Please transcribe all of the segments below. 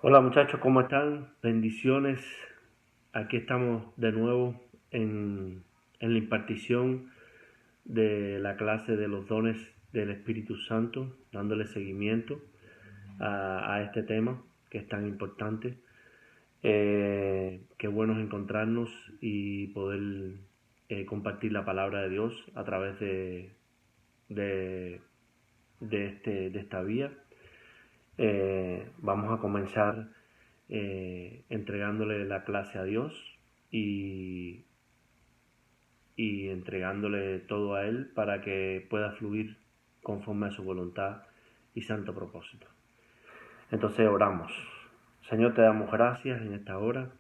Hola muchachos, ¿cómo están? Bendiciones. Aquí estamos de nuevo en la impartición de la clase de los dones del Espíritu Santo, dándole seguimiento a este tema que es tan importante. Qué bueno es encontrarnos y poder compartir la palabra de Dios a través de, de esta vía. Vamos a comenzar entregándole la clase a Dios y, y entregándole todo a Él para que pueda fluir conforme a su voluntad y santo propósito. Entonces oramos. Señor, te damos gracias en esta hora.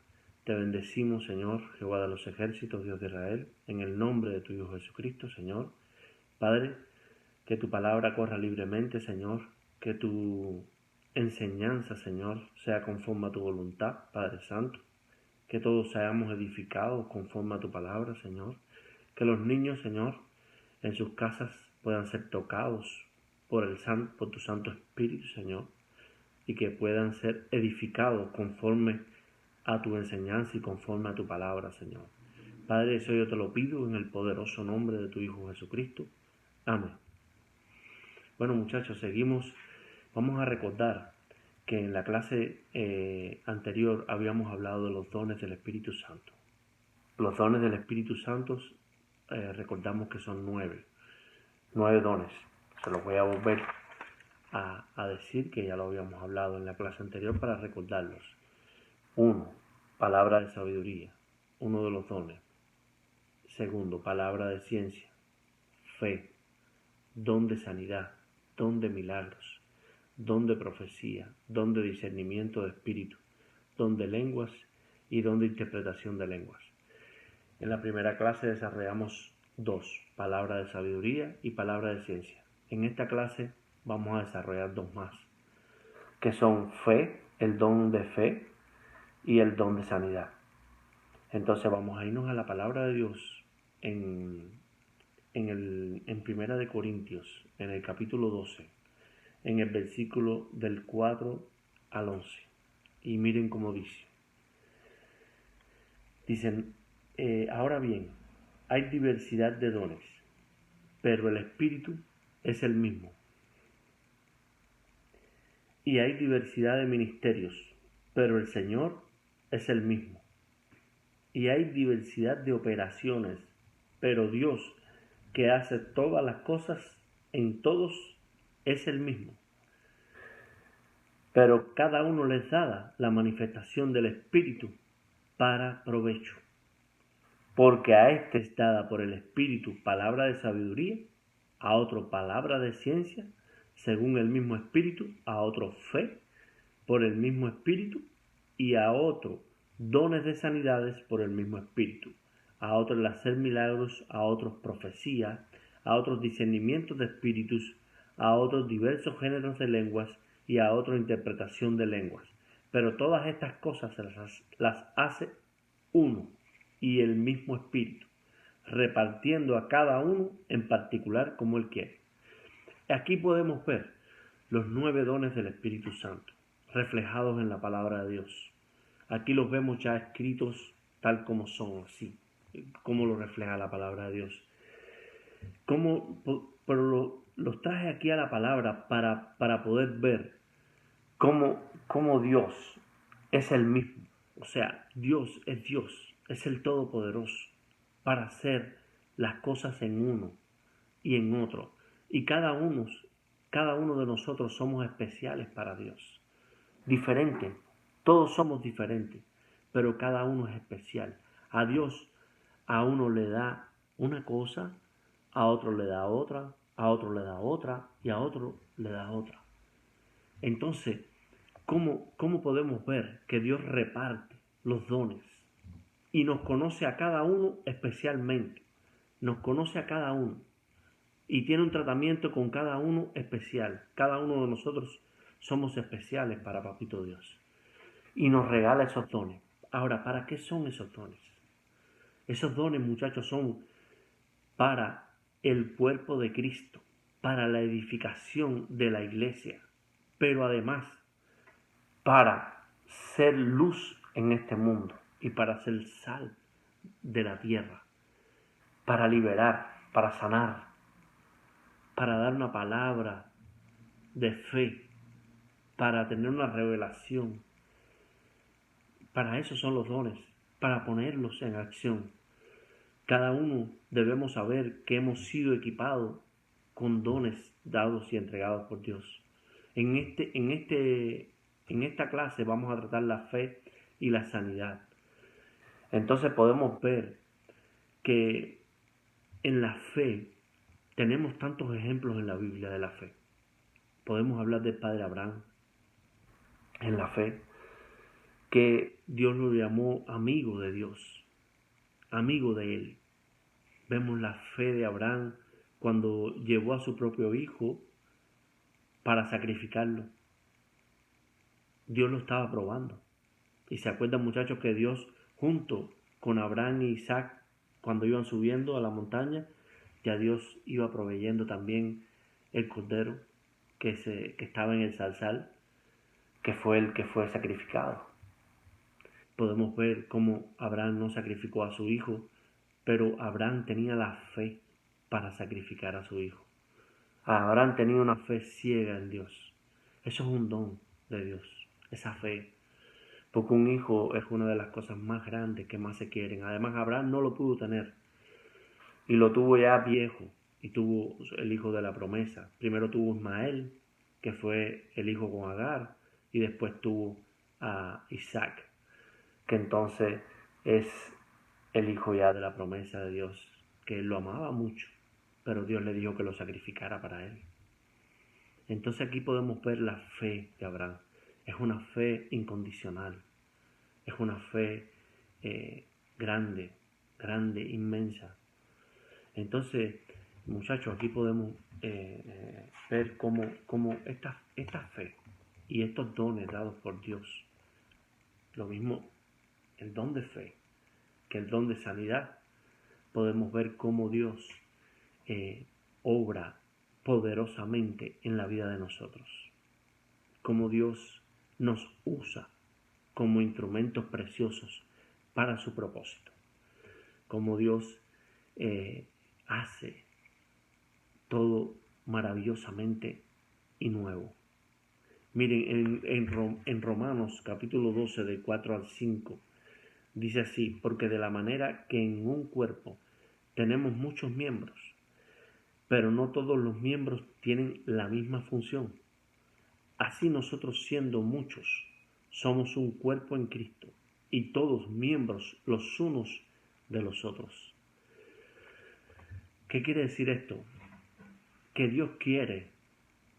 Te bendecimos, Señor, Jehová de los ejércitos, Dios de Israel, en el nombre de tu Hijo Jesucristo, Señor. Padre, que tu palabra corra libremente, Señor, que tu enseñanza, Señor, sea conforme a tu voluntad, Padre Santo, que todos seamos edificados conforme a tu palabra, Señor, que los niños, Señor, en sus casas puedan ser tocados por tu Santo Espíritu, Señor, y que puedan ser edificados conforme a tu enseñanza y conforme a tu palabra, Señor. Padre, eso yo te lo pido en el poderoso nombre de tu Hijo Jesucristo. Amén. Bueno, muchachos, seguimos. Vamos a recordar que en la clase anterior habíamos hablado de los dones del Espíritu Santo. Los dones del Espíritu Santo recordamos que son 9 dones. Se los voy a volver a decir, que ya lo habíamos hablado en la clase anterior, para recordarlos. 1. Palabra de sabiduría, uno de los dones. Segundo, palabra de ciencia, fe, don de sanidad, don de milagros, don de profecía, don de discernimiento de espíritu, don de lenguas y don de interpretación de lenguas. En la primera clase desarrollamos 2, palabra de sabiduría y palabra de ciencia. En esta clase vamos a desarrollar 2 más, que son fe, el don de fe y el don de sanidad. Entonces vamos a irnos a la palabra de Dios en Primera de Corintios, en el capítulo 12, en el versículo del 4 al 11. Y miren cómo dice. Dicen, ahora bien, hay diversidad de dones, pero el Espíritu es el mismo. Y hay diversidad de ministerios, pero el Señor es el mismo. Y hay diversidad de operaciones, pero Dios, que hace todas las cosas en todos, es el mismo. Pero cada uno les da la manifestación del Espíritu para provecho. Porque a este es dada por el Espíritu palabra de sabiduría, a otro palabra de ciencia, según el mismo Espíritu, a otro fe, por el mismo Espíritu, y a otro dones de sanidades por el mismo Espíritu, a otro el hacer milagros, a otros profecía, a otros discernimientos de espíritus, a otros diversos géneros de lenguas y a otros interpretación de lenguas. Pero todas estas cosas las hace uno y el mismo Espíritu, repartiendo a cada uno en particular como Él quiere. Aquí podemos ver los 9 dones del Espíritu Santo, reflejados en la palabra de Dios. Aquí los vemos ya escritos tal como son, así, como lo refleja la palabra de Dios. Pero los traje aquí a la palabra para poder ver cómo Dios es el mismo. O sea, Dios, es el Todopoderoso para hacer las cosas en uno y en otro. Y cada uno de nosotros somos especiales para Dios. Diferentes. Todos somos diferentes, pero cada uno es especial. A Dios, a uno le da una cosa, a otro le da otra, a otro le da otra y a otro le da otra. Entonces, ¿cómo podemos ver que Dios reparte los dones y nos conoce a cada uno especialmente? Nos conoce a cada uno y tiene un tratamiento con cada uno especial. Cada uno de nosotros somos especiales para Papito Dios y nos regala esos dones. Ahora, ¿para qué son esos dones? Esos dones, muchachos, son para el cuerpo de Cristo, para la edificación de la iglesia, pero además para ser luz en este mundo y para ser sal de la tierra, para liberar, para sanar, para dar una palabra de fe, para tener una revelación. Para eso son los dones, para ponerlos en acción. Cada uno debemos saber que hemos sido equipados con dones dados y entregados por Dios. En esta clase vamos a tratar la fe y la sanidad. Entonces podemos ver que en la fe tenemos tantos ejemplos en la Biblia de la fe. Podemos hablar del padre Abraham en la fe, que Dios lo llamó amigo de Dios, amigo de él. Vemos la fe de Abraham cuando llevó a su propio hijo para sacrificarlo. Dios lo estaba probando. Y se acuerdan, muchachos, que Dios, junto con Abraham y Isaac, cuando iban subiendo a la montaña, ya Dios iba proveyendo también el cordero que estaba en el zarzal, que fue el que fue sacrificado. Podemos ver cómo Abraham no sacrificó a su hijo, pero Abraham tenía la fe para sacrificar a su hijo. Abraham tenía una fe ciega en Dios. Eso es un don de Dios, esa fe. Porque un hijo es una de las cosas más grandes que más se quieren. Además, Abraham no lo pudo tener. Y lo tuvo ya viejo. Y tuvo el hijo de la promesa. Primero tuvo Ismael, que fue el hijo con Agar. Y después tuvo a Isaac, que entonces es el hijo ya de la promesa de Dios. Que él lo amaba mucho, pero Dios le dijo que lo sacrificara para él. Entonces aquí podemos ver la fe de Abraham. Es una fe incondicional. Es una fe grande, inmensa. Entonces, muchachos, aquí podemos ver cómo esta fe y estos dones dados por Dios, lo mismo el don de fe que el don de sanidad, podemos ver cómo Dios obra poderosamente en la vida de nosotros. Cómo Dios nos usa como instrumentos preciosos para su propósito. Cómo Dios hace todo maravillosamente y nuevo. Miren, en Romanos capítulo 12, de 4 al 5, dice así: porque de la manera que en un cuerpo tenemos muchos miembros, pero no todos los miembros tienen la misma función. Así nosotros, siendo muchos, somos un cuerpo en Cristo, y todos miembros los unos de los otros. ¿Qué quiere decir esto? Que Dios quiere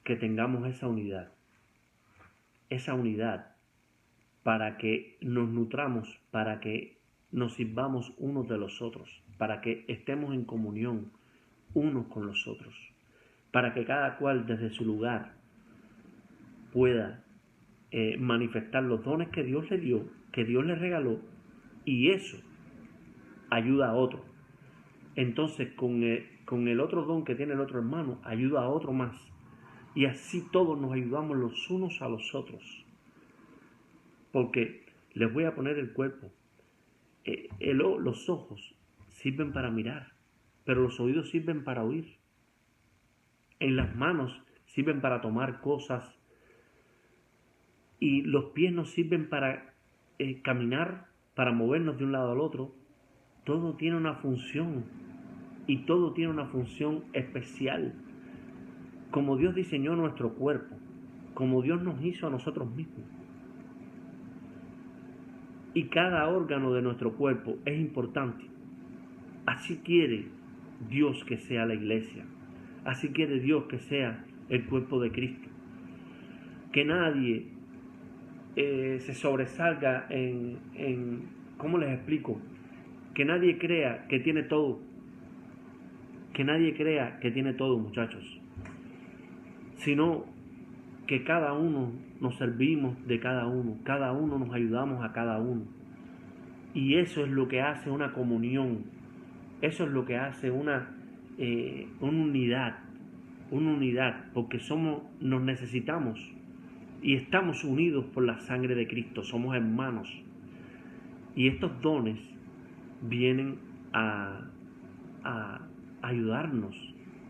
que tengamos esa unidad para que nos nutramos, para que nos sirvamos unos de los otros, para que estemos en comunión unos con los otros, para que cada cual desde su lugar pueda manifestar los dones que Dios le dio, que Dios le regaló, y eso ayuda a otro. Entonces con el otro don que tiene el otro hermano, ayuda a otro más, y así todos nos ayudamos los unos a los otros. Porque les voy a poner el cuerpo. Los ojos sirven para mirar, pero los oídos sirven para oír. En las manos sirven para tomar cosas, y los pies nos sirven para caminar, para movernos de un lado al otro. Todo tiene una función, y todo tiene una función especial. Como Dios diseñó nuestro cuerpo, como Dios nos hizo a nosotros mismos. Y cada órgano de nuestro cuerpo es importante. Así quiere Dios que sea la iglesia. Así quiere Dios que sea el cuerpo de Cristo. Que nadie se sobresalga ¿cómo les explico? Que nadie crea que tiene todo. Que nadie crea que tiene todo, muchachos. Sino que cada uno nos servimos de cada uno nos ayudamos a cada uno. Y eso es lo que hace una comunión, eso es lo que hace una unidad, porque nos necesitamos. y estamos unidos por la sangre de Cristo, somos hermanos. Y estos dones vienen a ayudarnos,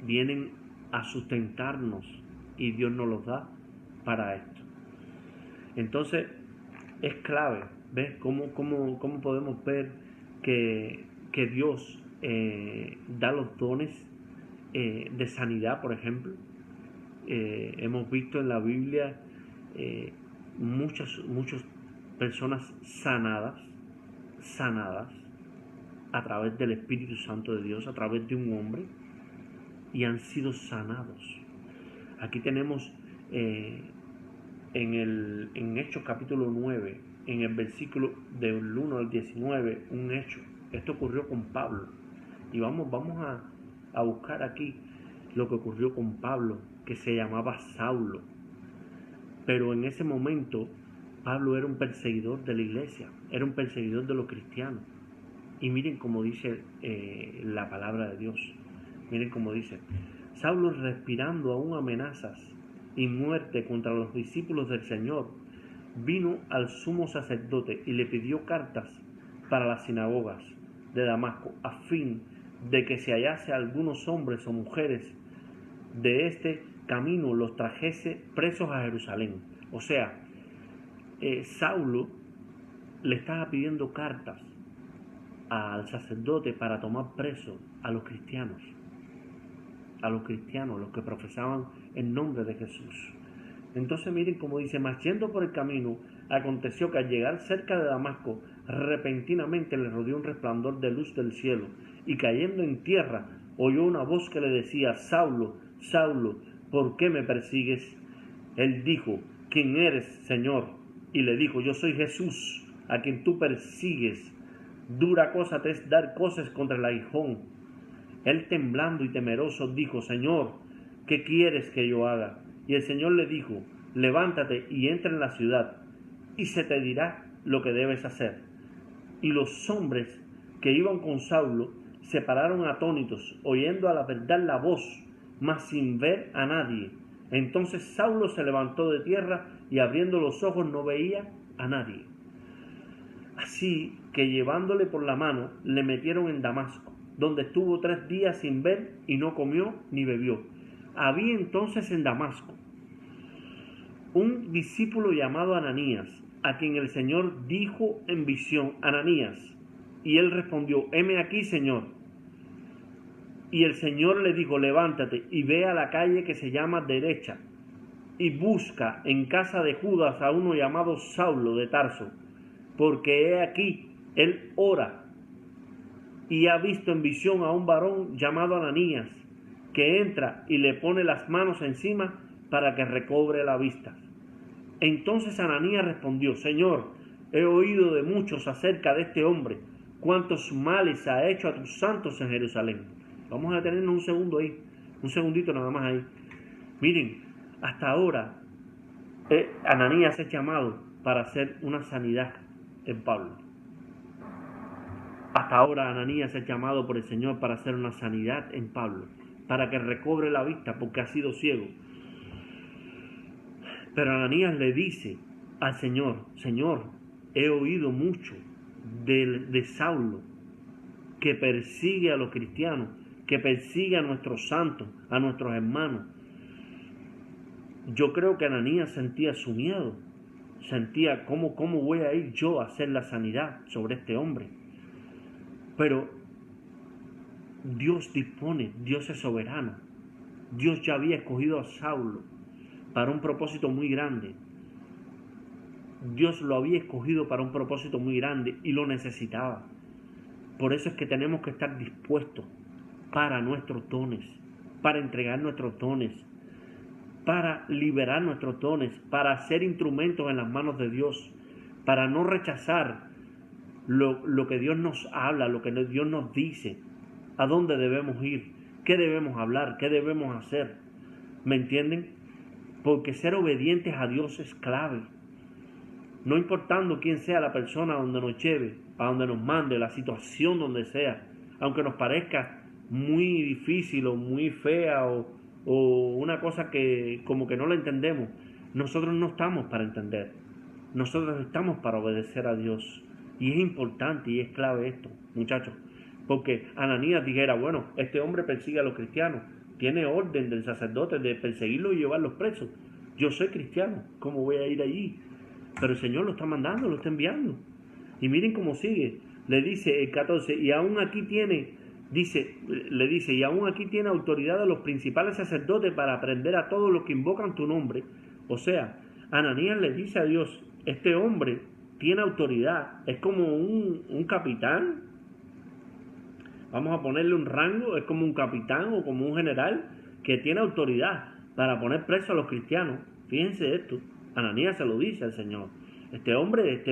vienen a sustentarnos, y Dios nos los da para esto. Entonces es clave, ¿ves? ¿Cómo podemos ver que Dios da los dones de sanidad, por ejemplo? Hemos visto en la Biblia muchas personas sanadas a través del Espíritu Santo de Dios, a través de un hombre, y han sido sanados. Aquí tenemos en Hechos capítulo 9, en el versículo del 1 al 19, un hecho. Esto ocurrió con Pablo. Y vamos a buscar aquí lo que ocurrió con Pablo, que se llamaba Saulo. Pero en ese momento Pablo era un perseguidor de la iglesia, era un perseguidor de los cristianos. Y miren cómo dice la palabra de Dios. Miren cómo dice: Saulo, respirando aún amenazas y muerte contra los discípulos del Señor, vino al sumo sacerdote y le pidió cartas para las sinagogas de Damasco, a fin de que si hallase algunos hombres o mujeres de este camino, los trajese presos a Jerusalén. O sea, Saulo le estaba pidiendo cartas al sacerdote para tomar presos a los cristianos, los que profesaban el nombre de Jesús. Entonces miren cómo dice: mas yendo por el camino, aconteció que al llegar cerca de Damasco, repentinamente le rodeó un resplandor de luz del cielo, y cayendo en tierra, oyó una voz que le decía: Saulo, Saulo, ¿por qué me persigues? Él dijo: ¿quién eres, Señor? Y le dijo: yo soy Jesús, a quien tú persigues. Dura cosa te es dar coces contra el aguijón. Él, temblando y temeroso, dijo: Señor, ¿qué quieres que yo haga? Y el Señor le dijo: levántate y entra en la ciudad, y se te dirá lo que debes hacer. Y los hombres que iban con Saulo se pararon atónitos, oyendo a la verdad la voz, mas sin ver a nadie. Entonces Saulo se levantó de tierra, y abriendo los ojos no veía a nadie. Así que, llevándole por la mano, le metieron en Damasco, donde estuvo 3 días sin ver, y no comió ni bebió. Había entonces en Damasco un discípulo llamado Ananías, a quien el Señor dijo en visión: Ananías. Y él respondió: heme aquí, Señor. Y el Señor le dijo: levántate y ve a la calle que se llama Derecha, y busca en casa de Judas a uno llamado Saulo de Tarso, porque he aquí, él ora, y ha visto en visión a un varón llamado Ananías, que entra y le pone las manos encima para que recobre la vista. Entonces Ananías respondió: Señor, he oído de muchos acerca de este hombre, cuántos males ha hecho a tus santos en Jerusalén. Vamos a detenernos un segundo ahí, un segundito nada más ahí. Miren, hasta ahora Ananías es llamado para hacer una sanidad en Pablo. Hasta ahora Ananías es llamado por el Señor para hacer una sanidad en Pablo, para que recobre la vista, porque ha sido ciego. Pero Ananías le dice al Señor: Señor, he oído mucho de Saulo, que persigue a los cristianos, que persigue a nuestros santos, a nuestros hermanos. Yo creo que Ananías sentía su miedo, sentía cómo voy a ir yo a hacer la sanidad sobre este hombre. Pero Dios dispone, Dios es soberano. Dios ya había escogido a Saulo para un propósito muy grande. Dios lo había escogido para un propósito muy grande y lo necesitaba. Por eso es que tenemos que estar dispuestos para nuestros dones, para entregar nuestros dones, para liberar nuestros dones, para ser instrumentos en las manos de Dios, para no rechazar lo que Dios nos habla, lo que Dios nos dice, a dónde debemos ir, qué debemos hablar, qué debemos hacer. ¿Me entienden? Porque ser obedientes a Dios es clave. No importando quién sea la persona donde nos lleve, a donde nos mande, la situación donde sea, aunque nos parezca muy difícil o muy fea o una cosa que como que no la entendemos, Nosotros no estamos para entender. Nosotros estamos para obedecer a Dios. Y es importante y es clave esto, muchachos. Porque Ananías dijera, bueno, este hombre persigue a los cristianos. Tiene orden del sacerdote de perseguirlos y llevarlos presos. Yo soy cristiano, ¿cómo voy a ir allí? Pero el Señor lo está mandando, lo está enviando. Y miren cómo sigue. Le dice el 14, y aún aquí tiene, le dice, y aún aquí tiene autoridad de los principales sacerdotes para prender a todos los que invocan tu nombre. O sea, Ananías le dice a Dios, este hombre tiene autoridad, es como un capitán. Vamos a ponerle un rango, es como un capitán o como un general que tiene autoridad para poner preso a los cristianos. Fíjense esto, Ananías se lo dice al Señor. Este hombre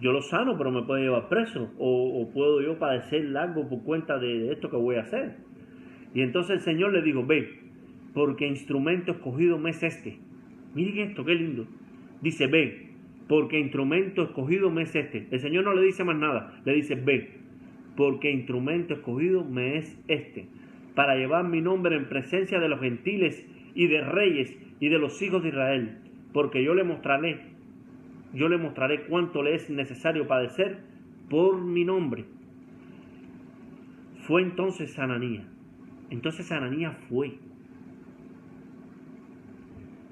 yo lo sano, pero me puede llevar preso, o puedo yo padecer largo por cuenta de esto que voy a hacer. Y entonces el Señor le dijo, ve, porque instrumento escogido me es este. Miren esto, qué lindo. Dice, ve, porque instrumento escogido me es este. El Señor no le dice más nada, le dice, ve, porque instrumento escogido me es este, para llevar mi nombre en presencia de los gentiles y de reyes y de los hijos de Israel, porque yo le mostraré cuánto le es necesario padecer por mi nombre. Fue entonces Ananías. Entonces Ananías fue.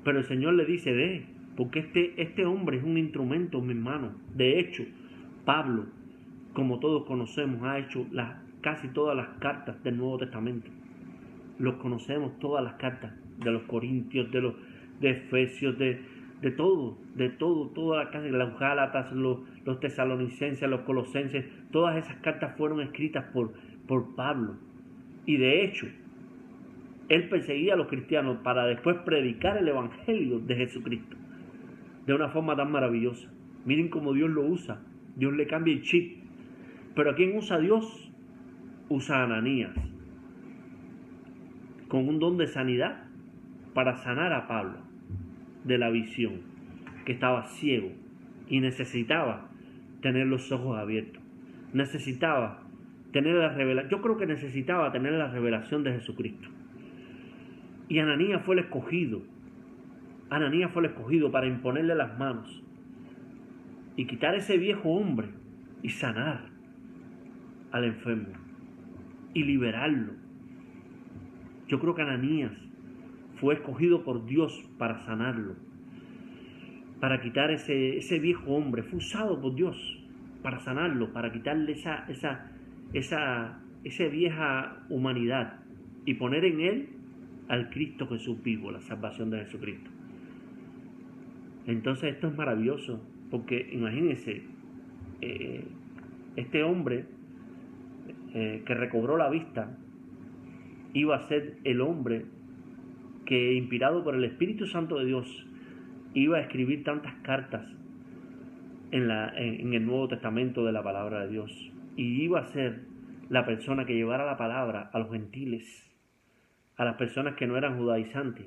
Pero el Señor le dice, ve, porque este hombre es un instrumento, mi hermano. De hecho, Pablo, como todos conocemos, ha hecho casi todas las cartas del Nuevo Testamento. Los conocemos, todas las cartas de los Corintios, de Efesios, de todo, todas las cartas, los Gálatas, los Tesalonicenses, los Colosenses, todas esas cartas fueron escritas por Pablo. Y de hecho, él perseguía a los cristianos para después predicar el Evangelio de Jesucristo de una forma tan maravillosa. Miren cómo Dios lo usa. Dios le cambia el chip. Pero ¿a quién usa Dios? Usa a Ananías con un don de sanidad para sanar a Pablo de la visión, que estaba ciego y necesitaba tener los ojos abiertos. Necesitaba tener la revelación. Yo creo que necesitaba tener la revelación de Jesucristo. Y Ananías fue el escogido. Ananías fue el escogido para imponerle las manos y quitar ese viejo hombre y sanar al enfermo y liberarlo. Yo creo que Ananías fue escogido por Dios para sanarlo, para quitar ese viejo hombre. Fue usado por Dios para sanarlo, para quitarle esa vieja humanidad y poner en él al Cristo Jesús vivo, la salvación de Jesucristo. Entonces esto es maravilloso, porque imagínense, este hombre que recobró la vista iba a ser el hombre que, inspirado por el Espíritu Santo de Dios, iba a escribir tantas cartas en el Nuevo Testamento de la palabra de Dios, y iba a ser la persona que llevara la palabra a los gentiles, a las personas que no eran judaizantes.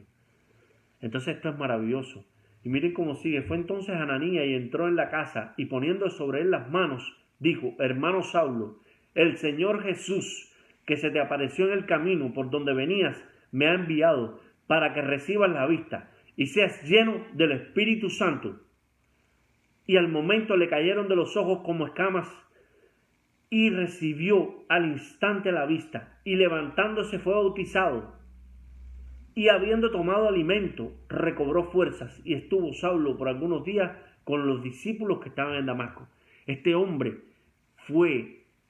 Entonces esto es maravilloso. Y miren cómo sigue. Fue entonces Ananías y entró en la casa, y poniendo sobre él las manos, dijo, hermano Saulo, el Señor Jesús, que se te apareció en el camino por donde venías, me ha enviado para que recibas la vista y seas lleno del Espíritu Santo. Y al momento le cayeron de los ojos como escamas, y recibió al instante la vista, y levantándose fue bautizado. Y habiendo tomado alimento, recobró fuerzas, y estuvo Saulo por algunos días con los discípulos que estaban en Damasco. Este hombre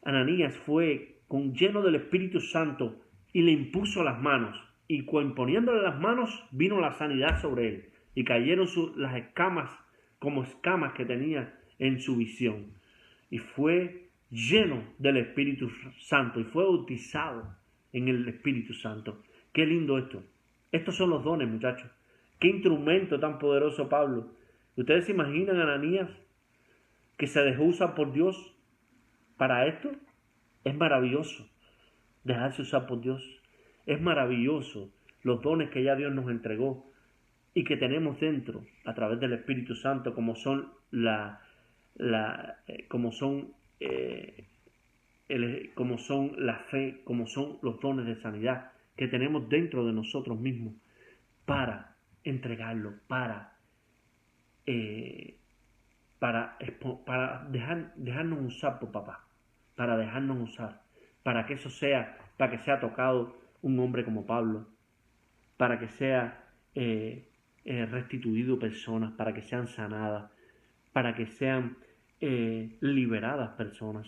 Ananías fue lleno del Espíritu Santo, y le impuso las manos, y poniéndole las manos vino la sanidad sobre él, y cayeron las escamas como escamas que tenía en su visión, y fue lleno del Espíritu Santo, y fue bautizado en el Espíritu Santo. Qué lindo esto. Estos son los dones, muchachos. Qué instrumento tan poderoso, Pablo. ¿Ustedes se imaginan a Ananías que se dejó usar por Dios para esto? Es maravilloso dejarse usar por Dios. Es maravilloso los dones que ya Dios nos entregó y que tenemos dentro a través del Espíritu Santo, como son la fe, como son los dones de sanidad que tenemos dentro de nosotros mismos para entregarlo para dejarnos usar por papá, para dejarnos usar, para que sea tocado un hombre como Pablo, para que sea restituido personas, para que sean sanadas, para que sean liberadas personas,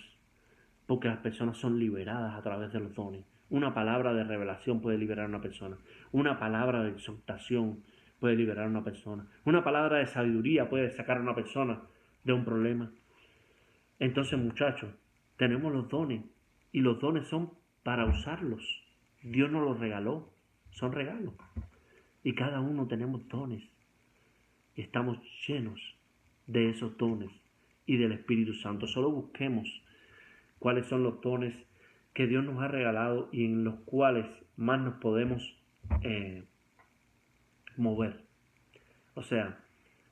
porque las personas son liberadas a través de los dones. Una palabra de revelación puede liberar a una persona, una palabra de exhortación puede liberar a una persona, una palabra de sabiduría puede sacar a una persona de un problema. Entonces, muchachos, tenemos los dones y los dones son para usarlos. Dios nos los regaló, son regalos. Y cada uno tenemos dones. Y estamos llenos de esos dones y del Espíritu Santo. Solo busquemos cuáles son los dones que Dios nos ha regalado y en los cuales más nos podemos mover. O sea,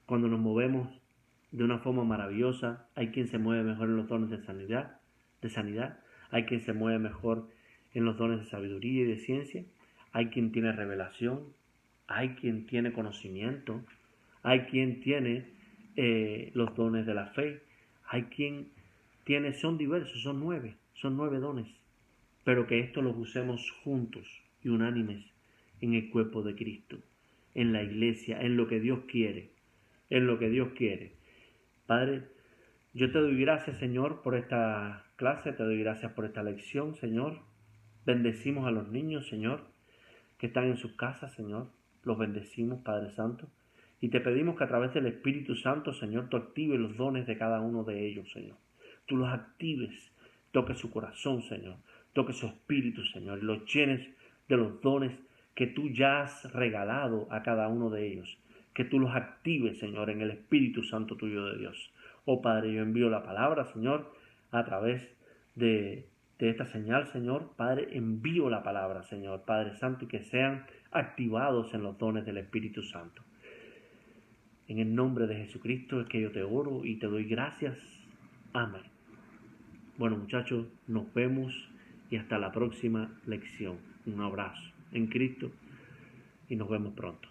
cuando nos movemos de una forma maravillosa, hay quien se mueve mejor en los dones de sanidad, hay quien se mueve mejor en los dones de sabiduría y de ciencia, hay quien tiene revelación, hay quien tiene conocimiento, hay quien tiene los dones de la fe, hay quien tiene, son diversos, son nueve dones, pero que estos los usemos juntos y unánimes en el cuerpo de Cristo, en la iglesia, en lo que Dios quiere, Padre, yo te doy gracias, Señor, por esta clase, te doy gracias por esta lección, Señor. Bendecimos a los niños, Señor, que están en sus casas, Señor. Los bendecimos, Padre Santo. Y te pedimos que a través del Espíritu Santo, Señor, tú actives los dones de cada uno de ellos, Señor. Tú los actives, toque su corazón, Señor. Toque su espíritu, Señor. Y los llenes de los dones que tú ya has regalado a cada uno de ellos. Que tú los actives, Señor, en el Espíritu Santo tuyo de Dios. Oh Padre, yo envío la palabra, Señor, a través de esta señal, Señor. Padre, envío la palabra, Señor, Padre Santo, y que sean activados en los dones del Espíritu Santo. En el nombre de Jesucristo es que yo te oro y te doy gracias. Amén. Bueno, muchachos, nos vemos y hasta la próxima lección. Un abrazo en Cristo y nos vemos pronto.